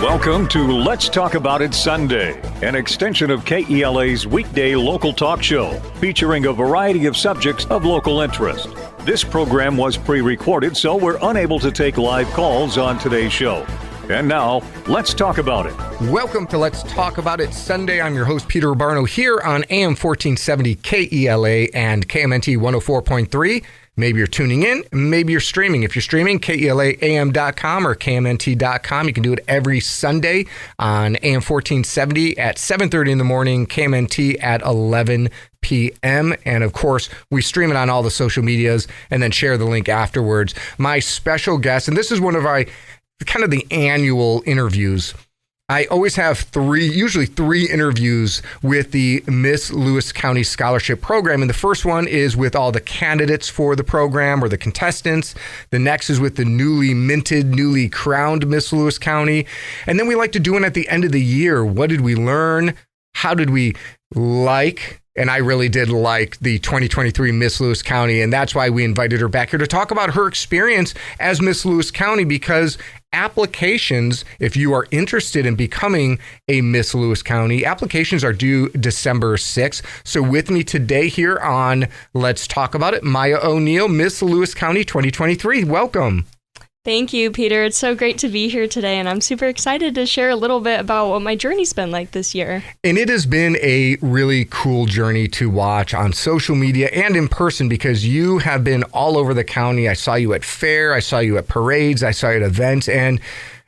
Welcome to Let's Talk About It Sunday, an extension of KELA's weekday local talk show featuring a variety of subjects of local interest. This program was pre-recorded, so we're unable to take live calls on today's show. And now, let's talk about it. Welcome to Let's Talk About It Sunday. I'm your host, Peter Abbarno, here on AM 1470 KELA and KMNT 104.3. Maybe you're tuning in, maybe you're streaming. If you're streaming, KELAAM.com or KMNT.com. You can do it every Sunday on AM 1470 at 7:30 in the morning, KMNT at 11 p.m. And of course, we stream it on all the social medias and then share the link afterwards. My special guest, and this is one of our kind of the annual interviews. I always have usually three interviews with the Miss Lewis County Scholarship Program. And the first one is with all the candidates for the program or the contestants. The next is with the newly crowned Miss Lewis County. And then we like to do one at the end of the year. What did we learn? How did we like? And I really did like the 2023 Miss Lewis County. And that's why we invited her back here to talk about her experience as Miss Lewis County, because applications, if you are interested in becoming a Miss Lewis County, applications are due December 6th. So with me today here on Let's Talk About It, Myah O'Neill, Miss Lewis County 2023. Welcome. Thank you, Peter. It's so great to be here today, and I'm super excited to share a little bit about what my journey's been like this year. And it has been a really cool journey to watch on social media and in person, because you have been all over the county. I saw you at fair, I saw you at parades, I saw you at events, and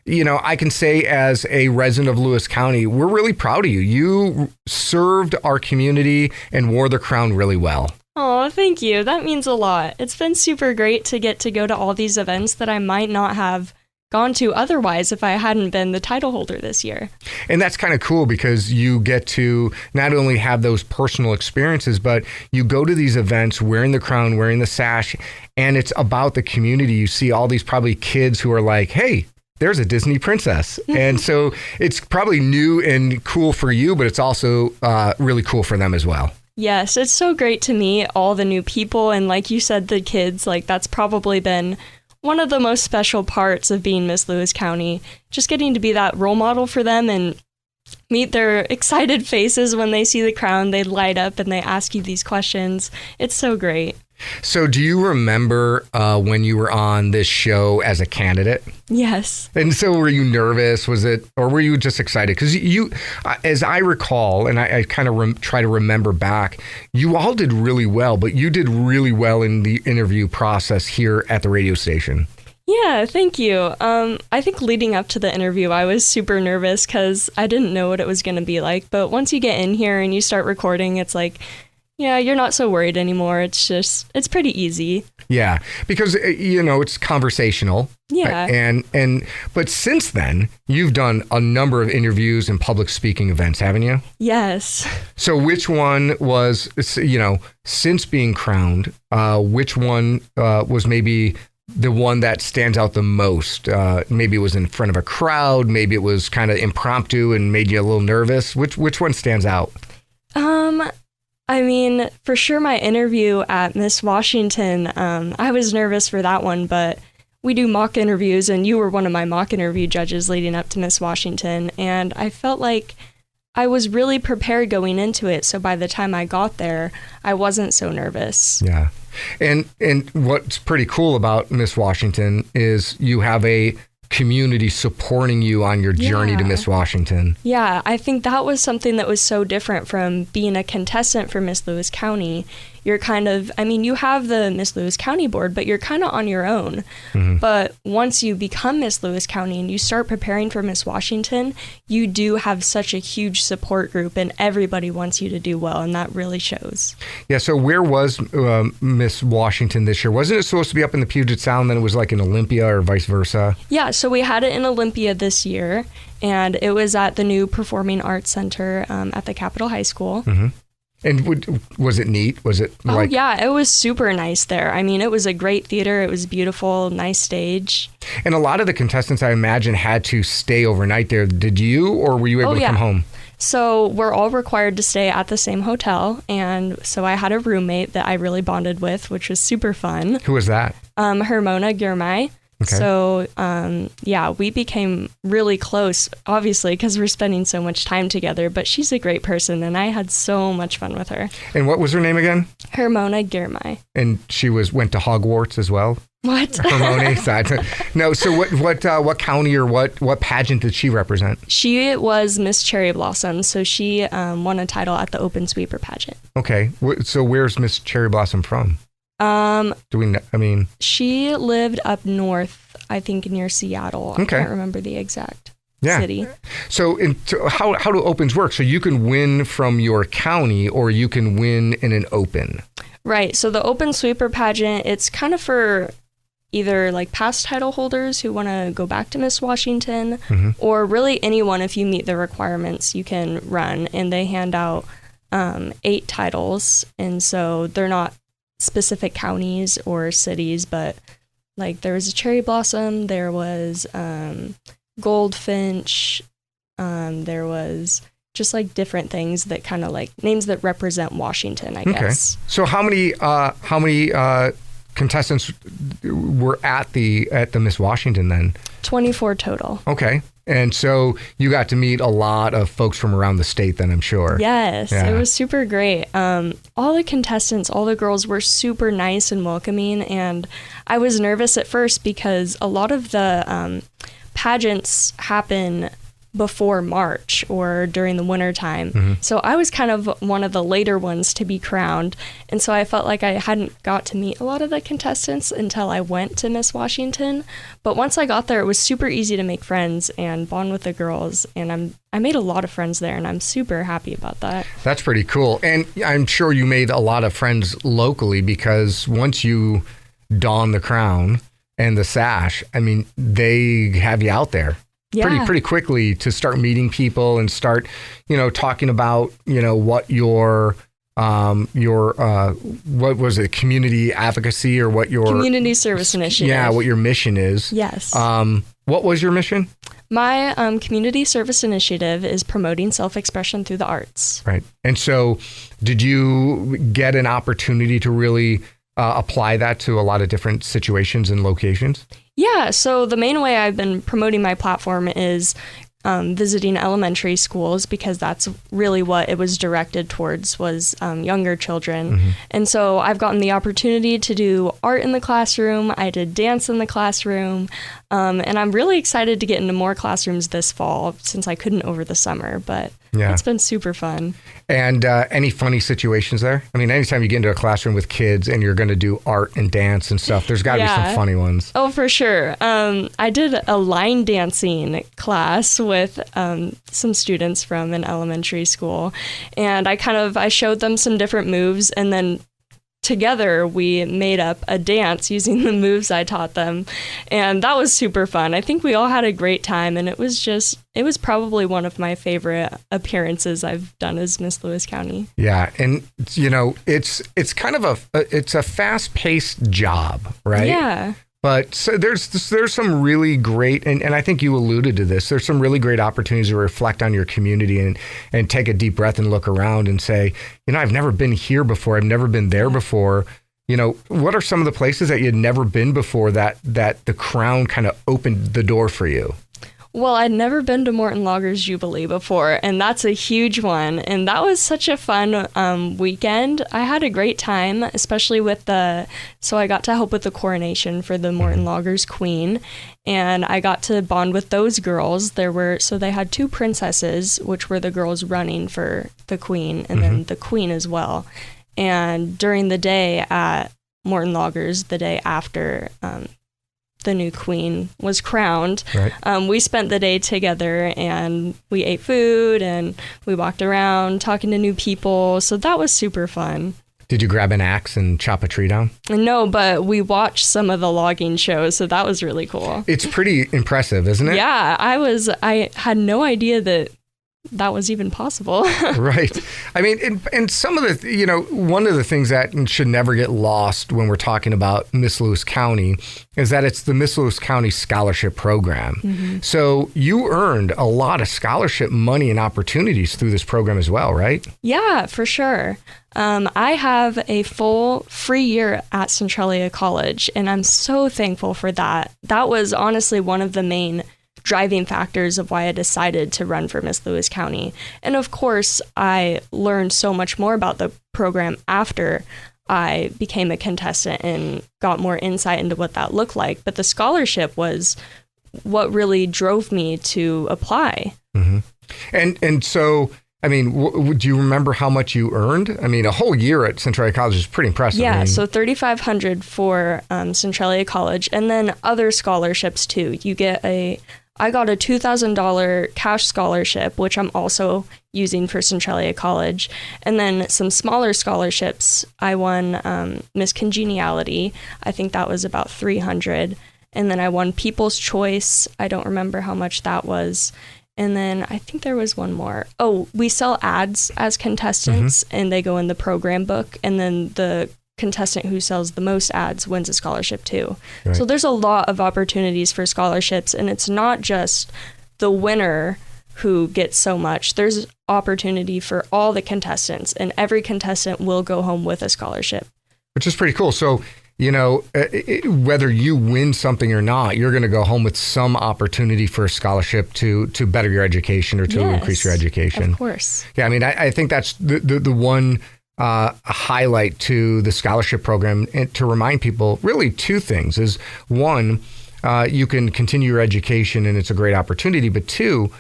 you know, I can say as a resident of Lewis County, we're really proud of you. You served our community and wore the crown really well. Oh, thank you. That means a lot. It's been super great to get to go to all these events that I might not have gone to otherwise if I hadn't been the title holder this year. And that's kind of cool, because you get to not only have those personal experiences, but you go to these events wearing the crown, wearing the sash, and it's about the community. You see all these probably kids who are like, hey, there's a Disney princess. And so it's probably new and cool for you, but it's also really cool for them as well. Yes, it's so great to meet all the new people. And like you said, the kids, like that's probably been one of the most special parts of being Miss Lewis County. Just getting to be that role model for them and meet their excited faces when they see the crown. They light up and they ask you these questions. It's so great. So do you remember when you were on this show as a candidate? Yes. And so were you nervous? Was it, or were you just excited? Because you, as I recall, and I kind of try to remember back, you all did really well, but you did really well in the interview process here at the radio station. Yeah, thank you. I think leading up to the interview, I was super nervous because I didn't know what it was going to be like. But once you get in here and you start recording, it's like, yeah, you're not so worried anymore. It's pretty easy. Yeah, because, you know, it's conversational. Yeah. But since then, you've done a number of interviews and public speaking events, haven't you? Yes. So which one was, you know, since being crowned, which one was maybe the one that stands out the most? Maybe it was in front of a crowd. Maybe it was kind of impromptu and made you a little nervous. Which one stands out? I mean, for sure my interview at Miss Washington, I was nervous for that one, but we do mock interviews, and you were one of my mock interview judges leading up to Miss Washington, and I felt like I was really prepared going into it, so by the time I got there, I wasn't so nervous. Yeah. And what's pretty cool about Miss Washington is you have a community supporting you on your journey to Miss Washington. Yeah, I think that was something that was so different from being a contestant for Miss Lewis County. You're kind of, I mean, you have the Miss Lewis County board, but you're kind of on your own. Mm-hmm. But once you become Miss Lewis County and you start preparing for Miss Washington, you do have such a huge support group, and everybody wants you to do well, and that really shows. Yeah, so where was Miss Washington this year? Wasn't it supposed to be up in the Puget Sound, then it was like in Olympia, or vice versa? Yeah, so we had it in Olympia this year, and it was at the new Performing Arts Center at the Capitol High School. Mm-hmm. And was it neat? Was it like... Oh, yeah, it was super nice there. I mean, it was a great theater. It was beautiful, nice stage. And a lot of the contestants, I imagine, had to stay overnight there. Did you, or were you able to come home? So we're all required to stay at the same hotel. And so I had a roommate that I really bonded with, which was super fun. Who was that? Hermona Girmay. Okay. So, we became really close, obviously, because we're spending so much time together. But she's a great person, and I had so much fun with her. And what was her name again? Hermona Girmay. And she went to Hogwarts as well? What? Hermione? No, so what county or what pageant did she represent? She was Miss Cherry Blossom, so she won a title at the Open Sweeper pageant. Okay, so where's Miss Cherry Blossom from? Do we know? I mean, she lived up north, I think near Seattle. Okay. I can't remember the exact city. So how do opens work? So you can win from your county or you can win in an open. Right. So the Open Sweeper pageant, it's kind of for either like past title holders who want to go back to Miss Washington, or really anyone. If you meet the requirements, you can run. And they hand out 8 titles. And so they're not specific counties or cities, but like there was a Cherry Blossom, there was Goldfinch, there was just like different things that kind of like names that represent Washington, I guess. So how many contestants were at the Miss Washington then? 24 total. Okay. And so you got to meet a lot of folks from around the state then, I'm sure. Yes, Yeah. It was super great. All the contestants, all the girls were super nice and welcoming. And I was nervous at first because a lot of the pageants happen before March or during the winter time. So I was kind of one of the later ones to be crowned. And so I felt like I hadn't got to meet a lot of the contestants until I went to Miss Washington. But once I got there, it was super easy to make friends and bond with the girls. And I made a lot of friends there, and I'm super happy about that. That's pretty cool. And I'm sure you made a lot of friends locally because once you don the crown and the sash, I mean, they have you out there. Yeah. Pretty quickly to start meeting people and start, talking about, what your what was it, community advocacy or what your community service initiative. Yeah, what your mission is. Yes. What was your mission? My community service initiative is promoting self-expression through the arts. Right. And so did you get an opportunity to really apply that to a lot of different situations and locations? Yeah, so the main way I've been promoting my platform is visiting elementary schools, because that's really what it was directed towards, was younger children. And so I've gotten the opportunity to do art in the classroom. I did dance in the classroom. And I'm really excited to get into more classrooms this fall, since I couldn't over the summer. But it's been super fun. And any funny situations there? I mean, anytime you get into a classroom with kids and you're going to do art and dance and stuff, there's got to be some funny ones. Oh, for sure. I did a line dancing class with some students from an elementary school, and I showed them some different moves, and then together we made up a dance using the moves I taught them, and that was super fun. I think we all had a great time, and it was probably one of my favorite appearances I've done as Miss Lewis County. Yeah, and it's kind of it's a fast-paced job, right? Yeah. But so there's some really great, and I think you alluded to this, there's some really great opportunities to reflect on your community and take a deep breath and look around and say, I've never been here before. I've never been there before. What are some of the places that you'd never been before that the crown kind of opened the door for you? Well, I'd never been to Morton Loggers Jubilee before, and that's a huge one. And that was such a fun weekend. I had a great time, especially so I got to help with the coronation for the Morton Loggers Queen, and I got to bond with those girls. So they had 2 princesses, which were the girls running for the Queen, and then the Queen as well. And during the day at Morton Loggers, the day after the new queen was crowned, right, we spent the day together, and we ate food and we walked around talking to new people. So that was super fun. Did you grab an axe and chop a tree down? No, but we watched some of the logging shows, so that was really cool. It's pretty impressive, isn't it? Yeah, I had no idea that that was even possible. Right. I mean, and some of the, one of the things that should never get lost when we're talking about Miss Lewis County is that it's the Miss Lewis County Scholarship Program. Mm-hmm. So you earned a lot of scholarship money and opportunities through this program as well, right? Yeah, for sure. I have a full free year at Centralia College, and I'm so thankful for that. That was honestly one of the main driving factors of why I decided to run for Miss Lewis County. And of course, I learned so much more about the program after I became a contestant and got more insight into what that looked like. But the scholarship was what really drove me to apply. Mm-hmm. And so, I mean, do you remember how much you earned? I mean, a whole year at Centralia College is pretty impressive. Yeah, so $3,500 for Centralia College, and then other scholarships too. I got a $2,000 cash scholarship, which I'm also using for Centralia College, and then some smaller scholarships. I won Miss Congeniality. I think that was about $300, and then I won People's Choice. I don't remember how much that was. And then I think there was one more. Oh, we sell ads as contestants, mm-hmm. and they go in the program book. And then the contestant who sells the most ads wins a scholarship too. Right. So there's a lot of opportunities for scholarships. And it's not just the winner who gets so much. There's opportunity for all the contestants. And every contestant will go home with a scholarship. Which is pretty cool. So, whether you win something or not, you're going to go home with some opportunity for a scholarship to better your education or to increase your education. Of course. Yeah, I mean, I think that's the one highlight to the scholarship program, and to remind people really two things is one, you can continue your education and it's a great opportunity, but two,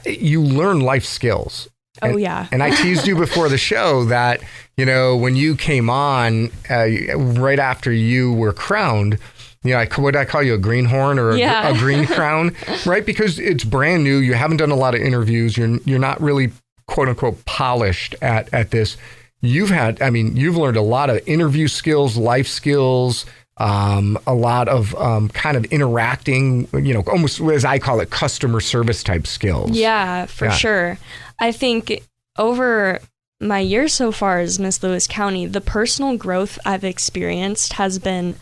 you learn life skills. Yeah. And I teased you before the show that, when you came on right after you were crowned, would I call you a greenhorn or a green crown, right? Because it's brand new. You haven't done a lot of interviews. You're not really, quote unquote, polished at this. You've learned a lot of interview skills, life skills, a lot of kind of interacting, almost as I call it, customer service type skills. Yeah, for sure. I think over my year so far as Miss Lewis County, the personal growth I've experienced has been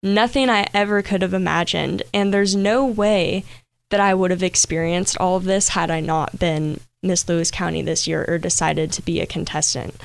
nothing I ever could have imagined. And there's no way that I would have experienced all of this had I not been Miss Lewis County this year or decided to be a contestant.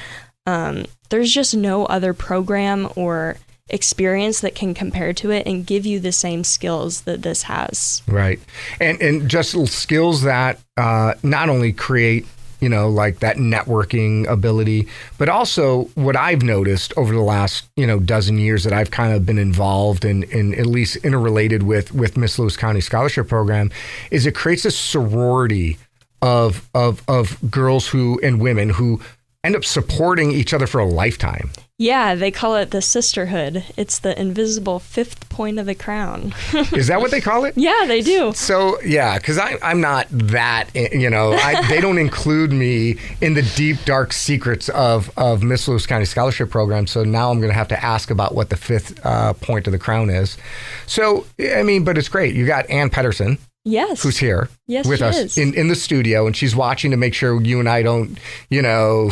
There's just no other program or experience that can compare to it and give you the same skills that this has. Right. And just skills that not only create, like that networking ability, but also what I've noticed over the last, dozen years that I've kind of been involved in at least interrelated with Miss Lewis County Scholarship Program is it creates a sorority of girls and women who end up supporting each other for a lifetime. Yeah, they call it the sisterhood. It's the invisible fifth point of the crown. Is that what they call it? Yeah, they do. So, yeah, because I'm not that, they don't include me in the deep, dark secrets of Miss Lewis County Scholarship Program. So now I'm going to have to ask about what the fifth point of the crown is. So, but it's great. You got Ann Pedersen. Yes. Who's here with us in the studio, and she's watching to make sure you and I don't,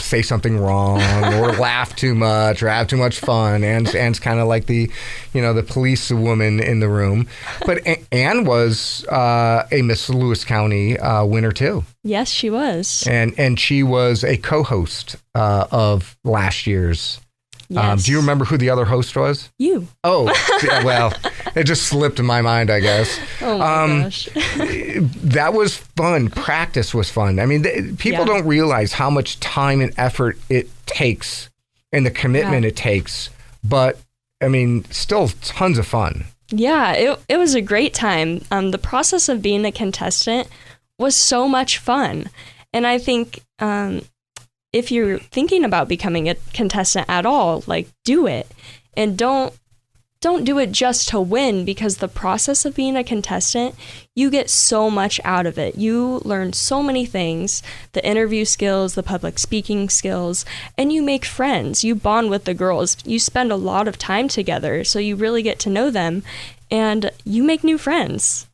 say something wrong or laugh too much or have too much fun. Ann's kind of like the, the police woman in the room. But Ann was a Miss Lewis County winner too. Yes, she was. And she was a co-host of last year's. Yes. Do you remember who the other host was? You. Oh, well, it just slipped in my mind, I guess. Oh my gosh. That was fun. Practice was fun. People don't realize how much time and effort it takes and the commitment it takes. But, still tons of fun. Yeah, it was a great time. The process of being a contestant was so much fun. And I think if you're thinking about becoming a contestant at all, do it. And don't do it just to win, because the process of being a contestant, you get so much out of it. You learn so many things, the interview skills, the public speaking skills, and you make friends. You bond with the girls. You spend a lot of time together, so you really get to know them, and you make new friends.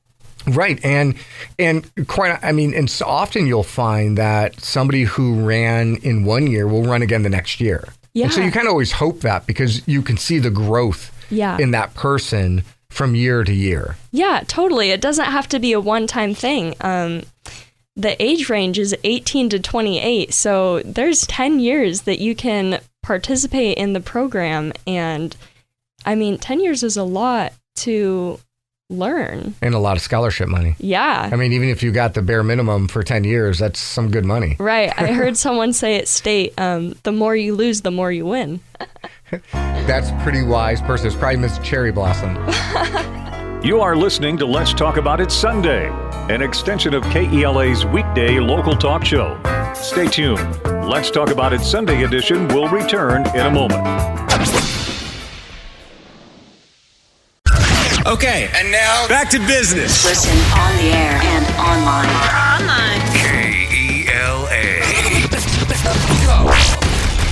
Right. And so often you'll find that somebody who ran in one year will run again the next year. Yeah. And so you kind of always hope that because you can see the growth in that person from year to year. Yeah, totally. It doesn't have to be a one-time thing. The age range is 18 to 28. So there's 10 years that you can participate in the program. And 10 years is a lot to learn. And a lot of scholarship money. Yeah. Even if you got the bare minimum for 10 years, that's some good money. Right. I heard someone say at state, the more you lose, the more you win. That's a pretty wise person. It's probably Miss Cherry Blossom. You are listening to Let's Talk About It Sunday, an extension of KELA's weekday local talk show. Stay tuned. Let's Talk About It Sunday edition will return in a moment. Okay, and now back to business. Listen on the air and online. KELA.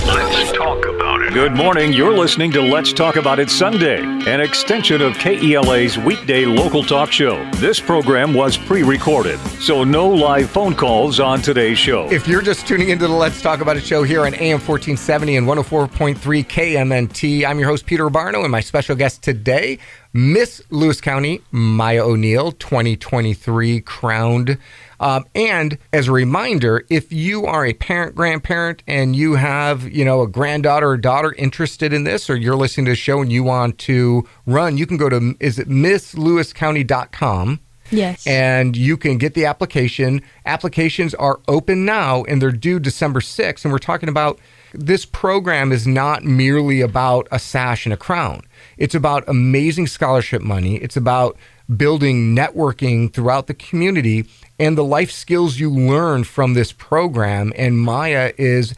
Let's talk about it. Good morning. You're listening to Let's Talk About It Sunday, an extension of KELA's weekday local talk show. This program was pre-recorded, so no live phone calls on today's show. If you're just tuning into the Let's Talk About It show here on AM 1470 and 104.3 KMNT, I'm your host, Peter Abbarno, and my special guest today, Miss Lewis County, Myah O'Neill, 2023 crowned. And as a reminder, if you are a parent, grandparent, and you have, a granddaughter or daughter interested in this, or you're listening to the show and you want to run, you can go to, is it MissLewisCounty.com? Yes. And you can get the application. Applications are open now, and they're due December 6th. And we're talking about this program is not merely about a sash and a crown. It's about amazing scholarship money. It's about building networking throughout the community and the life skills you learn from this program. And Myah is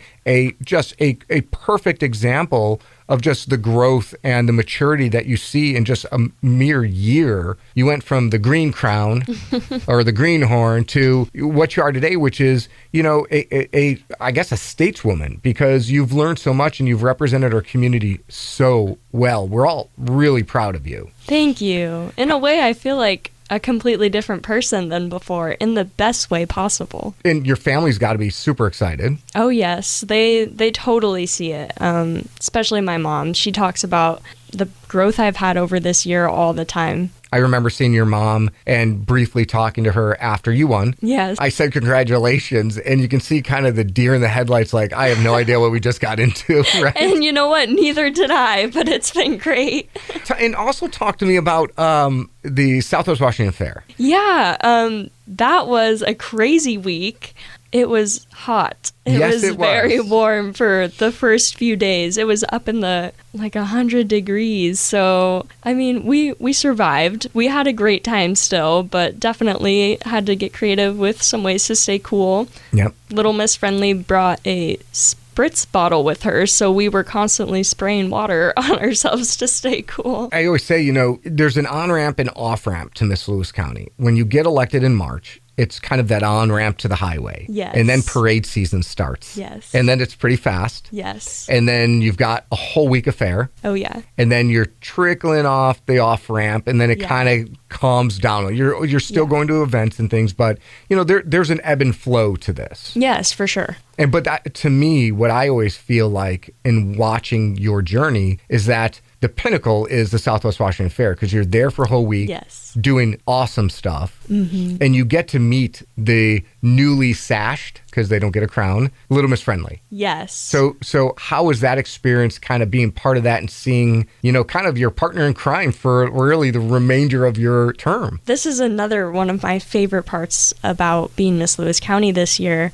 just a perfect example of just the growth and the maturity that you see in just a mere year. You went from the green crown or the greenhorn to what you are today, which is, I guess a stateswoman, because you've learned so much and you've represented our community so well. We're all really proud of you. Thank you. In a way, I feel like a completely different person than before in the best way possible. And your family's got to be super excited. Oh, yes. They totally see it. Especially my mom. She talks about the growth I've had over this year all the time. I remember seeing your mom and briefly talking to her after you won. Yes. I said congratulations, and you can see kind of the deer in the headlights, like, I have no idea what we just got into, right? And you know what? Neither did I, but it's been great. And also talk to me about the Southwest Washington Fair. Yeah, that was a crazy week. It was hot. It was very warm for the first few days. It was up in the 100 degrees. So, we survived. We had a great time still, but definitely had to get creative with some ways to stay cool. Yep. Little Miss Friendly brought a spritz bottle with her, so we were constantly spraying water on ourselves to stay cool. I always say, there's an on-ramp and off-ramp to Miss Lewis County. When you get elected in March, it's kind of that on-ramp to the highway. Yes. And then parade season starts. Yes. And then it's pretty fast. Yes. And then you've got a whole week of fair. Oh, yeah. And then you're trickling off the off-ramp, and then it kind of calms down. You're still going to events and things, but, there's an ebb and flow to this. Yes, for sure. But that, to me, what I always feel like in watching your journey is that the pinnacle is the Southwest Washington Fair, because you're there for a whole week doing awesome stuff. Mm-hmm. And you get to meet the newly sashed, because they don't get a crown, Little Miss Friendly. Yes. So how was that experience kind of being part of that and seeing, kind of your partner in crime for really the remainder of your term? This is another one of my favorite parts about being Miss Lewis County this year.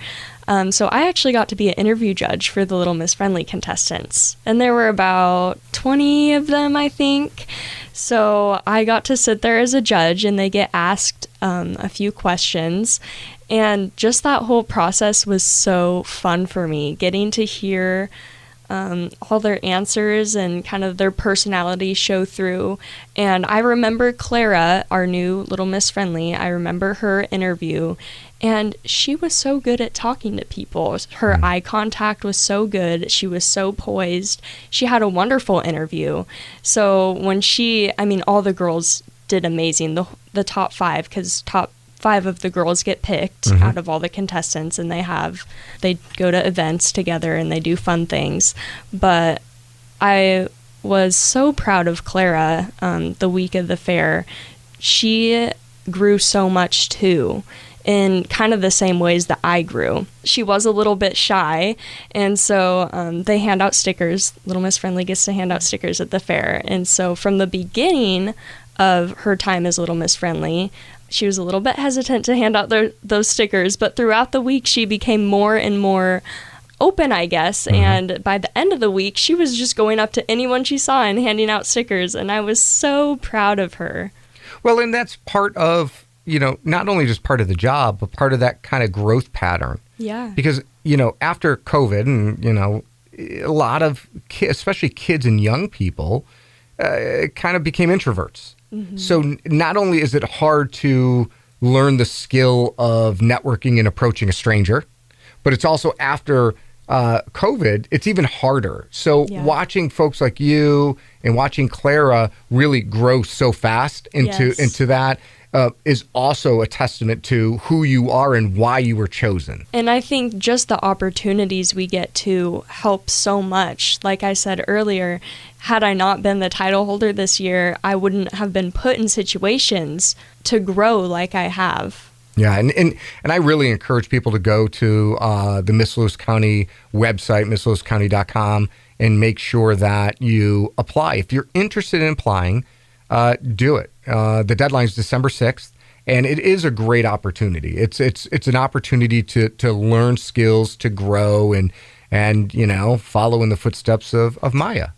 So I actually got to be an interview judge for the Little Miss Friendly contestants. And there were about 20 of them, I think. So I got to sit there as a judge, and they get asked a few questions. And just that whole process was so fun for me, getting to hear all their answers and kind of their personality show through. And I remember Clara, our new Little Miss Friendly, I remember her interview, and she was so good at talking to people. Her eye contact was so good. She was so poised. She had a wonderful interview. So when all the girls did amazing. The top 5, because top 5 of the girls get picked out of all the contestants, and they go to events together and they do fun things. But I was so proud of Clara the week of the fair. She grew so much too, in kind of the same ways that I grew. She was a little bit shy, and so they hand out stickers. Little Miss Friendly gets to hand out stickers at the fair. And so from the beginning of her time as Little Miss Friendly, she was a little bit hesitant to hand out those stickers, but throughout the week she became more and more open, I guess. And by the end of the week, she was just going up to anyone she saw and handing out stickers, and I was so proud of her. Well, and that's part of, not only just part of the job, but part of that kind of growth pattern. Yeah. Because, after COVID and, a lot of kids, especially kids and young people, kind of became introverts. So not only is it hard to learn the skill of networking and approaching a stranger, but it's also after COVID, it's even harder. So watching folks like you and watching Clara really grow so fast into that is also a testament to who you are and why you were chosen. And I think just the opportunities we get to help so much. Like I said earlier, had I not been the title holder this year, I wouldn't have been put in situations to grow like I have. Yeah, and I really encourage people to go to the Miss Lewis County website, misslewiscounty.com, and make sure that you apply. If you're interested in applying, do it. The deadline is December 6th, and it is a great opportunity. It's an opportunity to learn skills, to grow, and follow in the footsteps of Myah.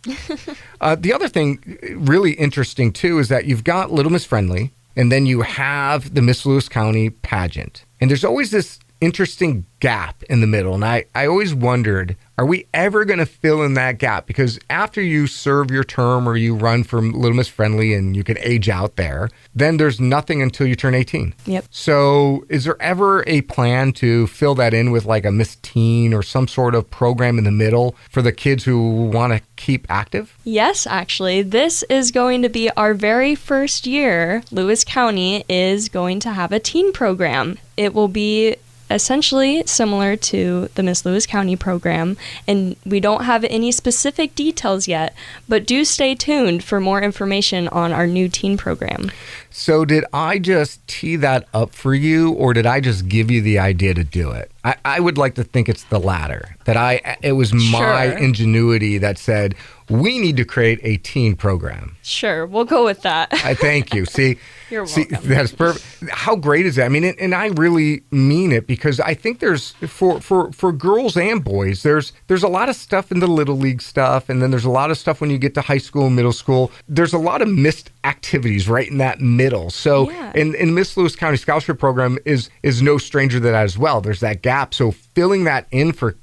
The other thing really interesting, too, is that you've got Little Miss Friendly, and then you have the Miss Lewis County pageant. And there's always this interesting gap in the middle. And I always wondered, are we ever going to fill in that gap? Because after you serve your term or you run for Little Miss Friendly and you can age out there, then there's nothing until you turn 18. Yep. So is there ever a plan to fill that in with like a Miss Teen or some sort of program in the middle for the kids who want to keep active? Yes, actually. This is going to be our very first year. Lewis County is going to have a teen program. It will be essentially similar to the Miss Lewis County program, and we don't have any specific details yet, but do stay tuned for more information on our new teen program. So did I just tee that up for you, or did I just give you the idea to do it? I would like to think it's the latter, that it was my ingenuity that said, we need to create a teen program. Sure, we'll go with that. I thank you. See, You're welcome. That's perfect. How great is that? I mean, and I really mean it, because I think there's for girls and boys, there's a lot of stuff in the little league stuff, and then there's a lot of stuff when you get to high school and middle school. There's a lot of missed activities right in that middle. So, in Miss Lewis County Scholarship Program is no stranger to that as well. There's that gap. So filling that in for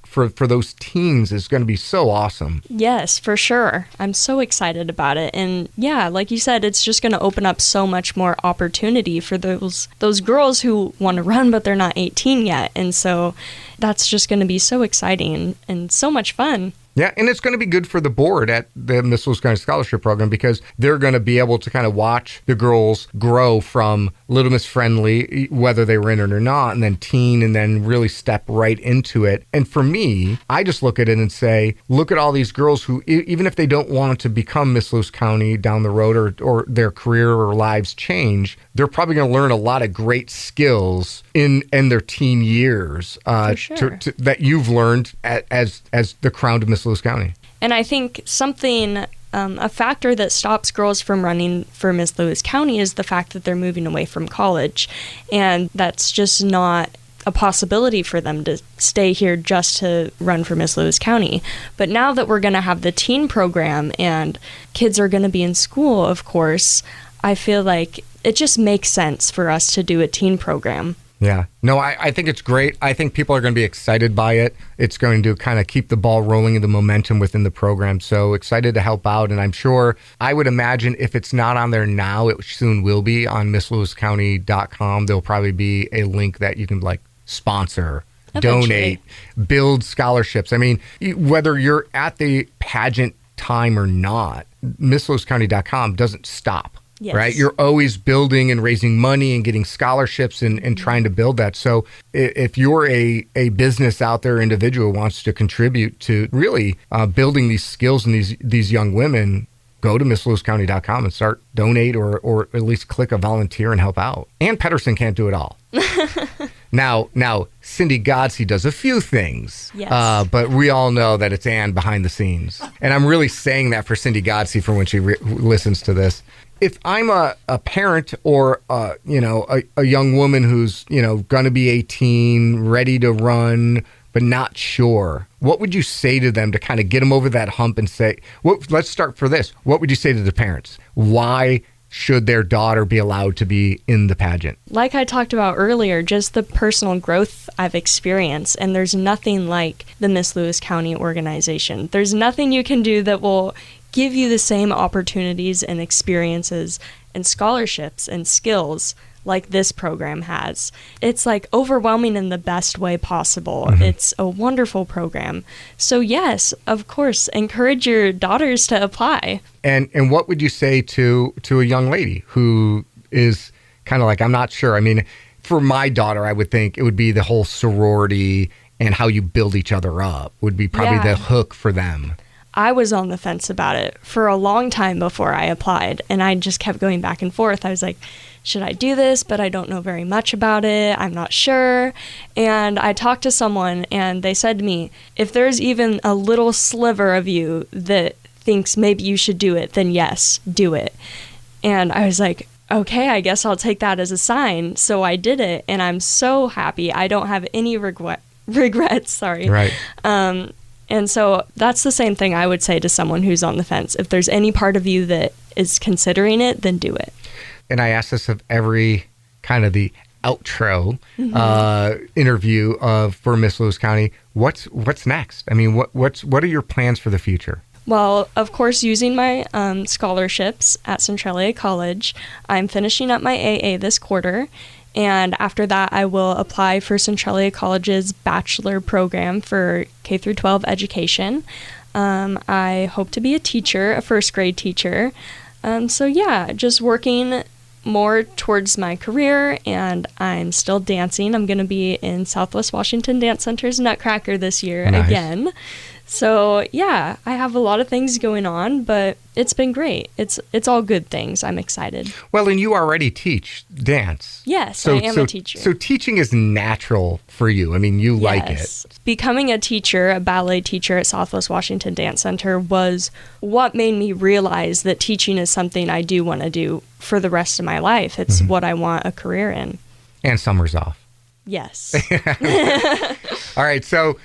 those teens is going to be so awesome. Yes, for sure. I'm so excited about it. And yeah, like you said, it's just going to open up so much more opportunity for those girls who want to run, but they're not 18 yet. And so that's just going to be so exciting and so much fun. Yeah, and it's going to be good for the board at the Miss Lewis County Scholarship Program, because they're going to be able to kind of watch the girls grow from Little Miss Friendly, whether they were in it or not, and then teen, and then really step right into it. And for me, I just look at it and say, look at all these girls who, even if they don't want to become Miss Lewis County down the road, or their career or lives change, they're probably going to learn a lot of great skills in their teen years that you've learned as the crown of Miss Lewis County. And I think something, a factor that stops girls from running for Miss Lewis County is the fact that they're moving away from college. And that's just not a possibility for them to stay here just to run for Miss Lewis County. But now that we're going to have the teen program and kids are going to be in school, of course, I feel like it just makes sense for us to do a teen program. Yeah. No, I think it's great. I think people are going to be excited by it. It's going to kind of keep the ball rolling and the momentum within the program. So excited to help out. And I'm sure, I would imagine if it's not on there now, it soon will be on misslewiscounty.com. There'll probably be a link that you can sponsor, donate, build scholarships. I mean, whether you're at the pageant time or not, misslewiscounty.com doesn't stop. Yes. right? You're always building and raising money and getting scholarships and trying to build that. So if you're a business out there, individual wants to contribute to really building these skills in these young women, go to MissLewisCounty.com and start donate or at least click a volunteer and help out. Ann Pedersen can't do it all. Now, Cindy Godsey does a few things, Yes. but we all know that it's Ann behind the scenes. And I'm really saying that for Cindy Godsey for when she listens to this. If I'm a parent or, a young woman who's, going to be 18, ready to run, but not sure, what would you say to them to kind of get them over that hump and say, let's start for this. What would you say to the parents? Why should their daughter be allowed to be in the pageant? Like I talked about earlier, just the personal growth I've experienced, and there's nothing like the Miss Lewis County organization. There's nothing you can do that will give you the same opportunities and experiences and scholarships and skills like this program has. It's like overwhelming in the best way possible. Mm-hmm. It's a wonderful program. So yes, of course, encourage your daughters to apply. And what would you say to a young lady who is kind of like, I'm not sure. I mean, for my daughter, I would think it would be the whole sorority and how you build each other up would be probably the hook for them. I was on the fence about it for a long time before I applied, and I just kept going back and forth. I was like, should I do this? But I don't know very much about it. I'm not sure. And I talked to someone, and they said to me, if there's even a little sliver of you that thinks maybe you should do it, then yes, do it. And I was like, okay, I guess I'll take that as a sign. So I did it, and I'm so happy. I don't have any regrets. Sorry. Right. And so that's the same thing I would say to someone who's on the fence. If there's any part of you that is considering it, then do it. And I ask this of every kind of the outro interview for Miss Lewis County. What's next? I mean, what are your plans for the future? Well, of course, using my scholarships at Centralia College, I'm finishing up my AA this quarter. And after that, I will apply for Centralia College's bachelor program for K through 12 education. I hope to be a teacher, a first grade teacher. So yeah, just working more towards my career, and I'm still dancing. I'm going to be in Southwest Washington Dance Center's Nutcracker this year again. So yeah, I have a lot of things going on, but it's been great. It's all good things. I'm excited. Well, and you already teach dance. Yes, I am a teacher. So teaching is natural for you. I mean, you like it. Becoming a teacher, a ballet teacher at Southwest Washington Dance Center was what made me realize that teaching is something I do want to do for the rest of my life. It's what I want a career in. And summers off. Yes. All right. So,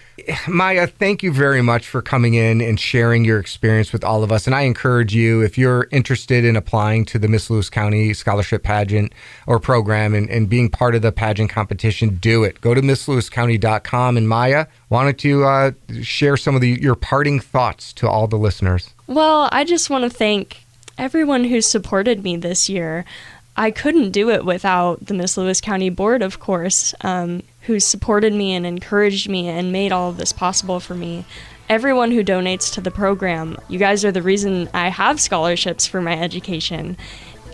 Myah, thank you very much for coming in and sharing your experience with all of us. And I encourage you, if you're interested in applying to the Miss Lewis County Scholarship Pageant or program and being part of the pageant competition, do it. Go to MissLewisCounty.com. And Myah, why don't you share some of your parting thoughts to all the listeners? Well, I just want to thank everyone who supported me this year. I couldn't do it without the Miss Lewis County Board, of course, who supported me and encouraged me and made all of this possible for me. Everyone who donates to the program, you guys are the reason I have scholarships for my education.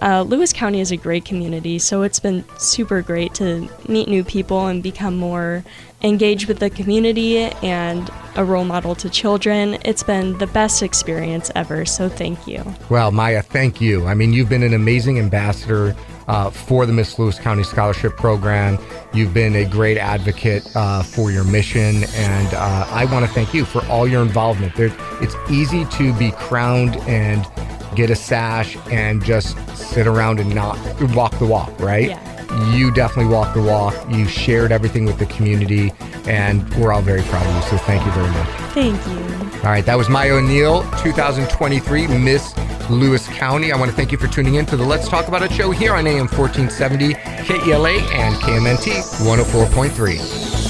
Lewis County is a great community, so it's been super great to meet new people and become more engaged with the community and a role model to children. It's been the best experience ever, so thank you. Well, Myah, thank you. I mean, you've been an amazing ambassador for the Miss Lewis County Scholarship Program. You've been a great advocate for your mission, and I want to thank you for all your involvement. It's easy to be crowned and get a sash and just sit around and not walk the walk, right? Yeah. You definitely walked the walk. You shared everything with the community, and we're all very proud of you, so thank you very much. Thank you. All right, that was Myah O'Neill, 2023 Miss Lewis County. I want to thank you for tuning in to the Let's Talk About It show here on AM 1470, KELA and KMNT 104.3.